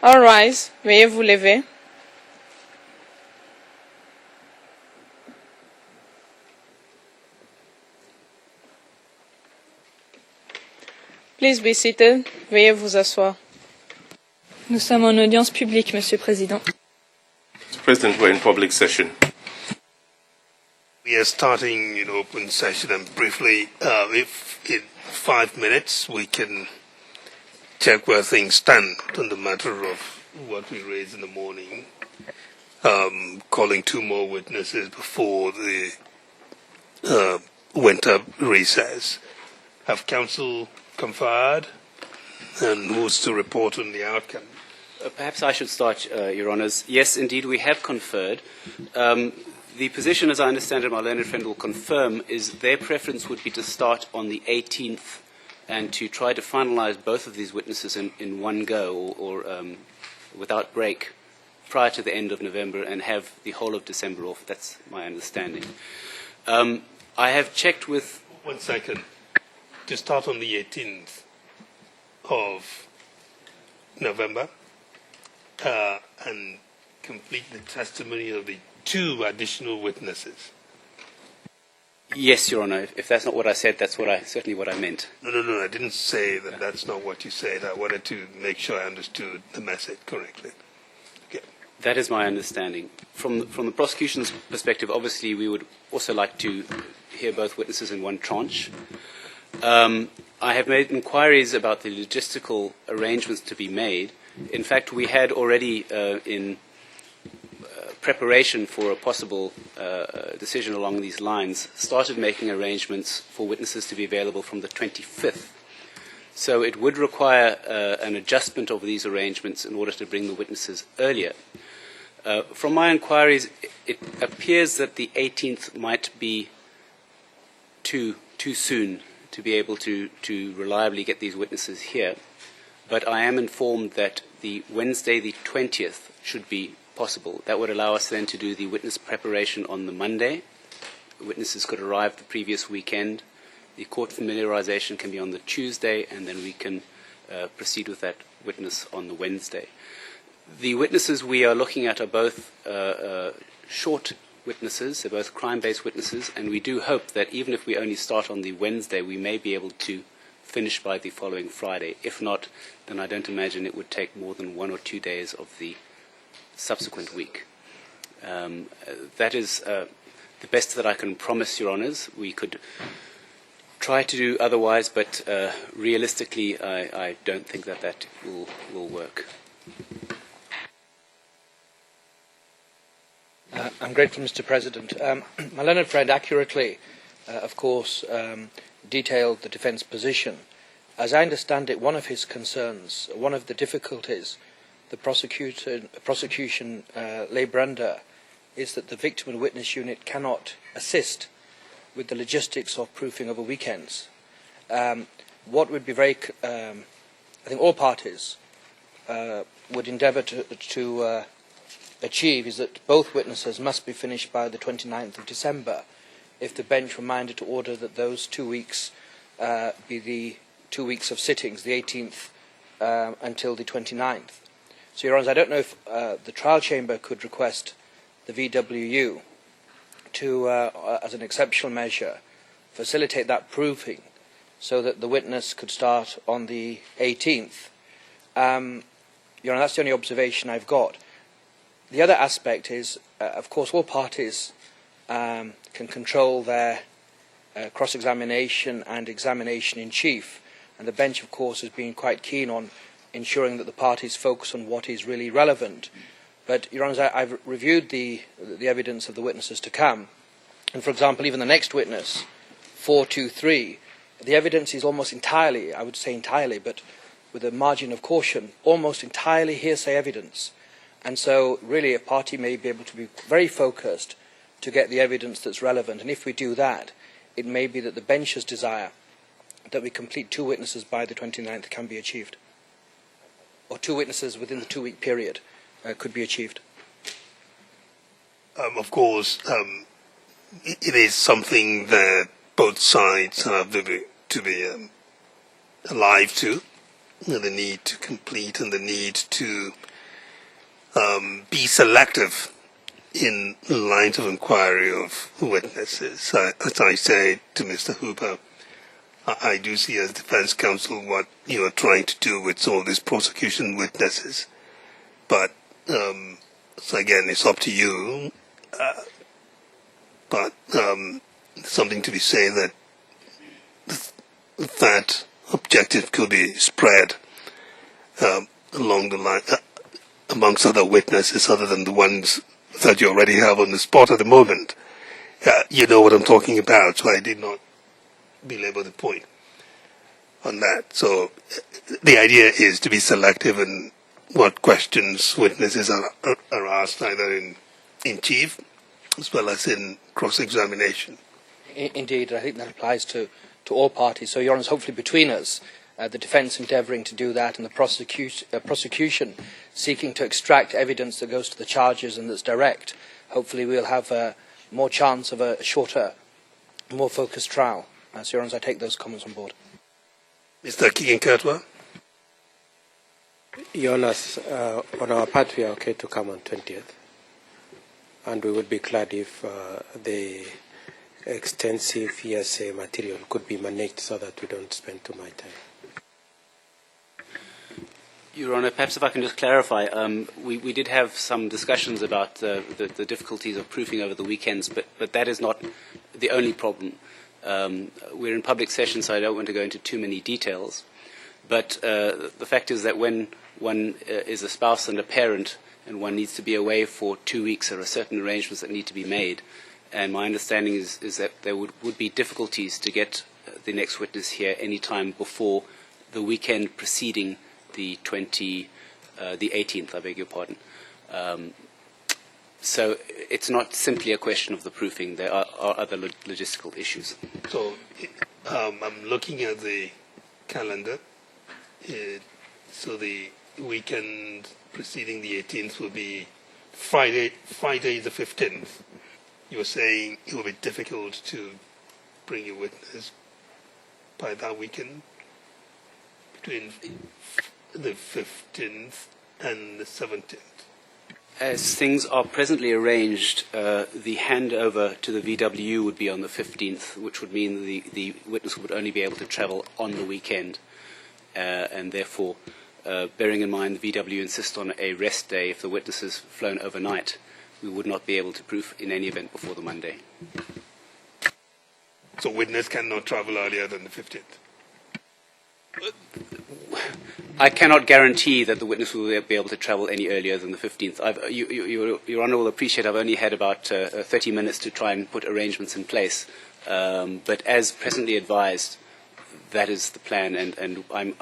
All rise. Veuillez vous lever. Please be seated. Veuillez vous asseoir. Nous sommes en audience publique, Monsieur le Président. Mr. President, we're in public session. We are starting in open session, and briefly, if in 5 minutes we can check where things stand on the matter of what we raised in the morning, calling 2 more witnesses before the winter recess. Have counsel conferred, and who's to report on the outcome? Perhaps I should start, Your Honours. Yes, indeed, we have conferred. The position, as I understand it, my learned friend will confirm, is their preference would be to start on the 18th and to try to finalise both of these witnesses in one go or without break prior to the end of November and have the whole of December off. That's my understanding. I have checked with... 1 second. To start on the 18th of November and complete the testimony of the 2 additional witnesses. Yes, Your Honour. If that's not what I said, that's certainly what I meant. No, I didn't say that. That's not what you said. I wanted to make sure I understood the message correctly. Okay. That is my understanding. From the prosecution's perspective, obviously, we would also like to hear both witnesses in one tranche. I have made inquiries about the logistical arrangements to be made. In fact, we had already, in preparation for a possible decision along these lines, started making arrangements for witnesses to be available from the 25th. So it would require an adjustment of these arrangements in order to bring the witnesses earlier. From my inquiries, it appears that the 18th might be too soon to be able to reliably get these witnesses here. But I am informed that the Wednesday, the 20th, should be possible. That would allow us then to do the witness preparation on the Monday. Witnesses could arrive the previous weekend. The court familiarization can be on the Tuesday, and then we can proceed with that witness on the Wednesday. The witnesses we are looking at are both short witnesses, they're both crime-based witnesses, and we do hope that even if we only start on the Wednesday, we may be able to finish by the following Friday. If not, then I don't imagine it would take more than 1 or 2 days of the subsequent week. That is the best that I can promise, Your Honours. We could try to do otherwise, but realistically, I don't think that will work. I'm grateful, Mr. President. My learned friend accurately, of course, detailed the defence position. As I understand it, one of his concerns, one of the difficulties the prosecution labour under is that the victim and witness unit cannot assist with the logistics of proofing over weekends. What would be very, I think all parties would endeavour to achieve is that both witnesses must be finished by the 29th of December if the bench were minded to order that those 2 weeks be the 2 weeks of sittings, the 18th until the 29th. So, Your Honours, I don't know if the trial chamber could request the VWU to, as an exceptional measure, facilitate that proving so that the witness could start on the 18th. Your Honour, that's the only observation I've got. The other aspect is, of course, all parties can control their cross-examination and examination in chief, and the bench, of course, has been quite keen on ensuring that the parties focus on what is really relevant. But, Your Honours, I've reviewed the evidence of the witnesses to come, and, for example, even the next witness, 423, the evidence is almost entirely, I would say entirely, but with a margin of caution, almost entirely hearsay evidence. And so, really, a party may be able to be very focused to get the evidence that's relevant. And if we do that, it may be that the bench's desire that we complete 2 witnesses by the 29th can be achieved. Or 2 witnesses within the 2-week period could be achieved. Of course, it is something that both sides have to be alive to, the need to complete and the need to be selective in lines of inquiry of witnesses. As I say to Mr. Hooper, I do see as defense counsel what you are trying to do with all these prosecution witnesses. But, so again, it's up to you. But something to be said that that objective could be spread along the line amongst other witnesses other than the ones that you already have on the spot at the moment. You know what I'm talking about, so I did not belabor the point on that. So the idea is to be selective in what questions witnesses are asked, either in chief as well as in cross-examination. Indeed, I think that applies to all parties. So, Your Honour, hopefully between us, the defence endeavouring to do that and the prosecution seeking to extract evidence that goes to the charges and that's direct, hopefully we'll have more chance of a shorter, more focused trial. So, Your Honour, I take those comments on board. Mr. Keegan-Kirtwa? Your Honour, on our part, we are okay to come on 20th. And we would be glad if the extensive hearsay material could be managed so that we don't spend too much time. Your Honour, perhaps if I can just clarify, we did have some discussions about the difficulties of proofing over the weekends, but that is not the only problem. We're in public session, so I don't want to go into too many details. But the fact is that when one is a spouse and a parent and one needs to be away for 2 weeks, there are certain arrangements that need to be made. And my understanding is that there would be difficulties to get the next witness here any time before the weekend preceding the 18th, I beg your pardon. So it's not simply a question of the proofing. There are other logistical issues. So I'm looking at the calendar. So the weekend preceding the 18th will be Friday the 15th. You were saying it will be difficult to bring a witness by that weekend, between the 15th and the 17th. As things are presently arranged, the handover to the VW would be on the 15th, which would mean the witness would only be able to travel on the weekend. And therefore, bearing in mind the VW insists on a rest day if the witness has flown overnight, we would not be able to proof in any event before the Monday. So witness cannot travel earlier than the 15th? I cannot guarantee that the witness will be able to travel any earlier than the 15th. Your Honour will appreciate I've only had about 30 minutes to try and put arrangements in place. But as presently advised, that is the plan, and I'm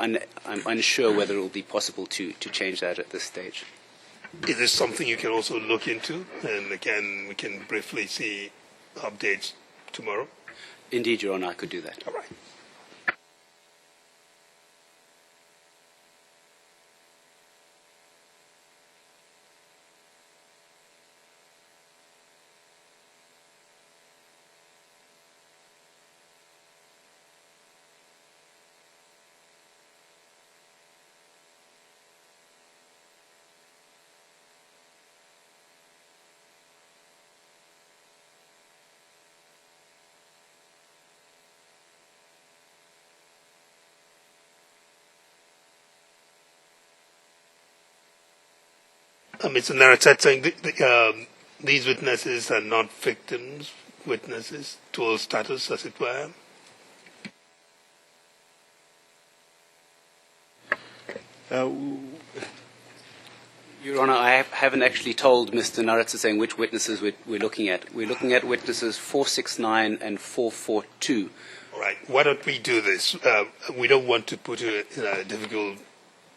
unsure whether it will be possible to change that at this stage. Is this something you can also look into? And again, we can briefly see updates tomorrow? Indeed, Your Honour, I could do that. All right. Mr. Naratat saying these witnesses are not victims, witnesses, dual status, as it were. Your Honour, I haven't actually told Mr. Naratsaseng which witnesses we're looking at. We're looking at witnesses 469 and 442. All right. Why don't we do this? We don't want to put you in a difficult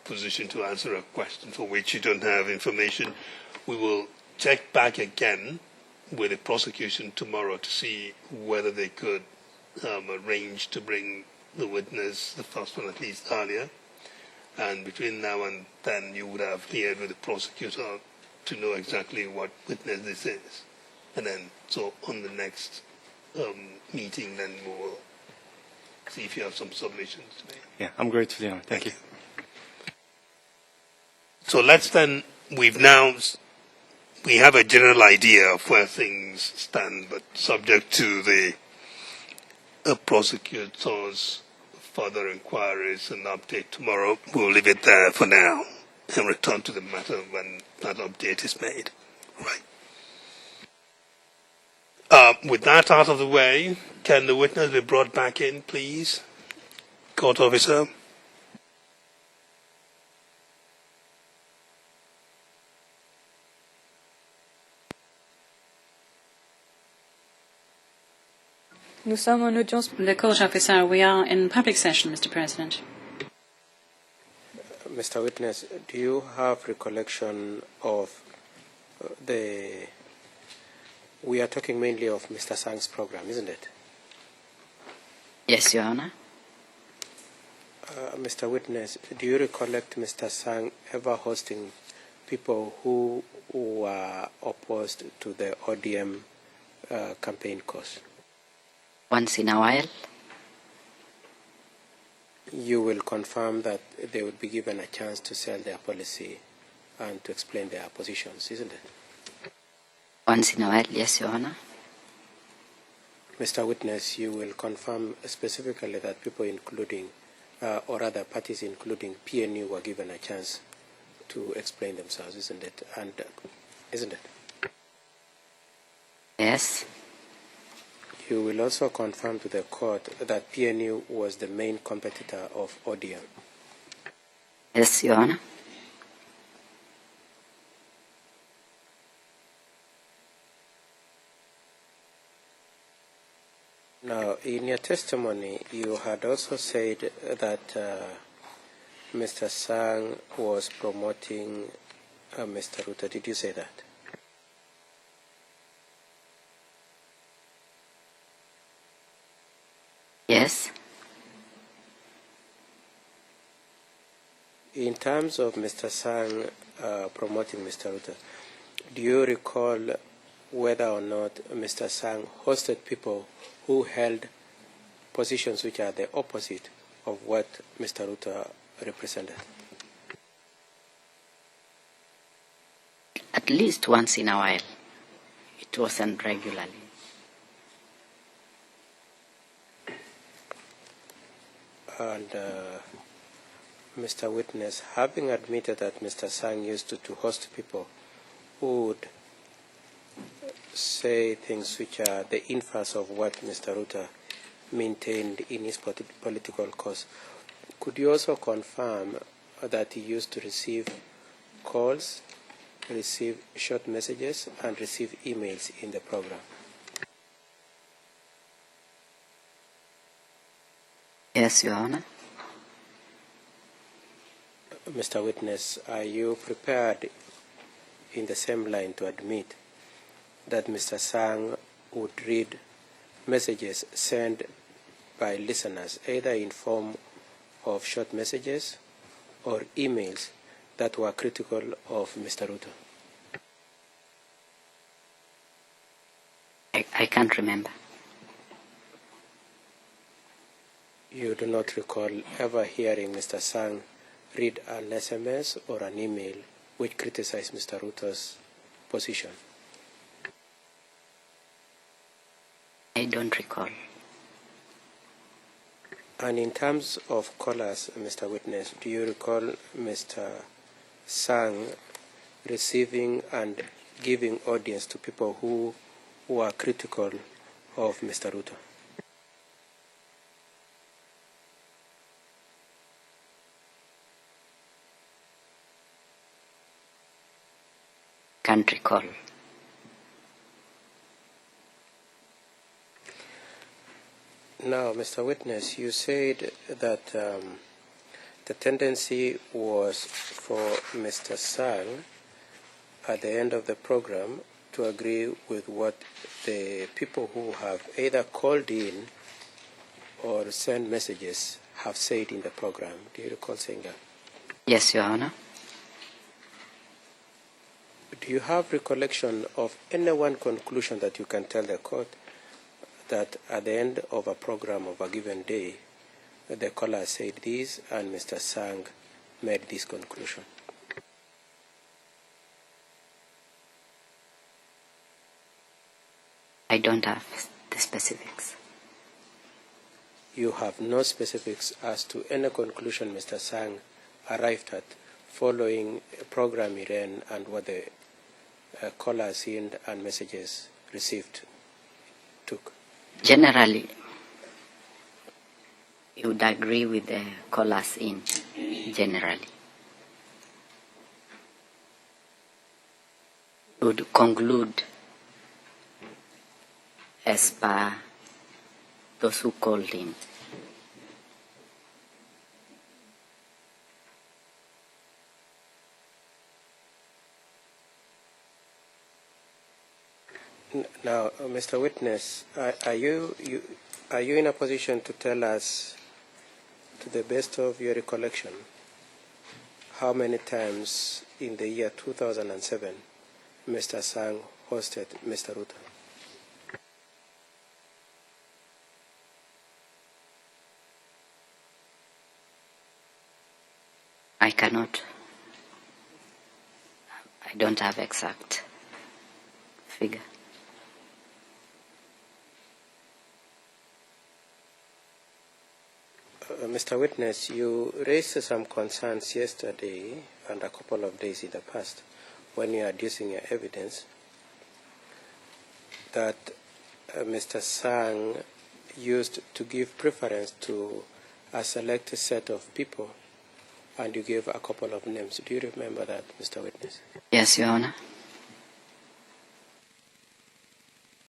position to answer a question for which you don't have information. We will check back again with the prosecution tomorrow to see whether they could arrange to bring the witness, the first one at least, earlier. And between now and then, you would have cleared with the prosecutor to know exactly what witness this is. And then, so on the next meeting, then we will see if you have some submissions to make. Yeah, I'm grateful, Your Honor. Thank you. So let's then we have a general idea of where things stand, but subject to the prosecutor's further inquiries and update tomorrow, we'll leave it there for now and return to the matter when that update is made. Right. With that out of the way, can the witness be brought back in, please? Court officer. Nous sommes en audience. The court officer, we are in public session, Mr. President. Mr. Witness, do you have recollection of we are talking mainly of Mr. Sang's program, isn't it? Yes, Your Honor. Mr. Witness, do you recollect Mr. Sang ever hosting people who were opposed to the ODM campaign cause? Once in a while. You will confirm that they will be given a chance to sell their policy and to explain their positions, isn't it? Once in a while, yes, Your Honor. Mr. Witness, you will confirm specifically that people including, or other parties including PNU were given a chance to explain themselves, isn't it? And isn't it? Yes. You will also confirm to the court that PNU was the main competitor of ODM. Yes, Your Honor. Now, in your testimony, you had also said that Mr. Sang was promoting Mr. Ruto. Did you say that? Yes. In terms of Mr. Sang promoting Mr. Ruto, do you recall whether or not Mr. Sang hosted people who held positions which are the opposite of what Mr. Ruto represented? At least once in a while. It wasn't regularly. And Mr. Witness, having admitted that Mr. Sang used to host people who would say things which are the inverse of what Mr. Ruto maintained in his political cause, could you also confirm that he used to receive calls, receive short messages, and receive emails in the program? Yes, Your Honor. Mr. Witness, are you prepared in the same line to admit that Mr. Sang would read messages sent by listeners, either in form of short messages or emails that were critical of Mr. Ruto? I can't remember. You do not recall ever hearing Mr. Sang read an SMS or an email which criticized Mr. Ruto's position? I don't recall. And in terms of callers, Mr. Witness, do you recall Mr. Sang receiving and giving audience to people who are critical of Mr. Ruto? Can't recall. Now, Mr. Witness, you said that the tendency was for Mr. Sang at the end of the program to agree with what the people who have either called in or sent messages have said in the program. Do you recall saying that? Yes, Your Honor. Do you have recollection of any one conclusion that you can tell the court that at the end of a program of a given day, the caller said this and Mr. Sang made this conclusion? I don't have the specifics. You have no specifics as to any conclusion Mr. Sang arrived at following a program he ran and what the callers in and messages received took? Generally, you would agree with the callers in, generally. Would conclude as per those who called in. Now, Mr. Witness, are you in a position to tell us, to the best of your recollection, how many times in the year 2007 Mr. Sang hosted Mr. Ruto? I cannot. I don't have exact figure. Mr. Witness, you raised some concerns yesterday and a couple of days in the past when you are adducing your evidence that Mr. Sang used to give preference to a selected set of people, and you gave a couple of names. Do you remember that, Mr. Witness? Yes, Your Honor.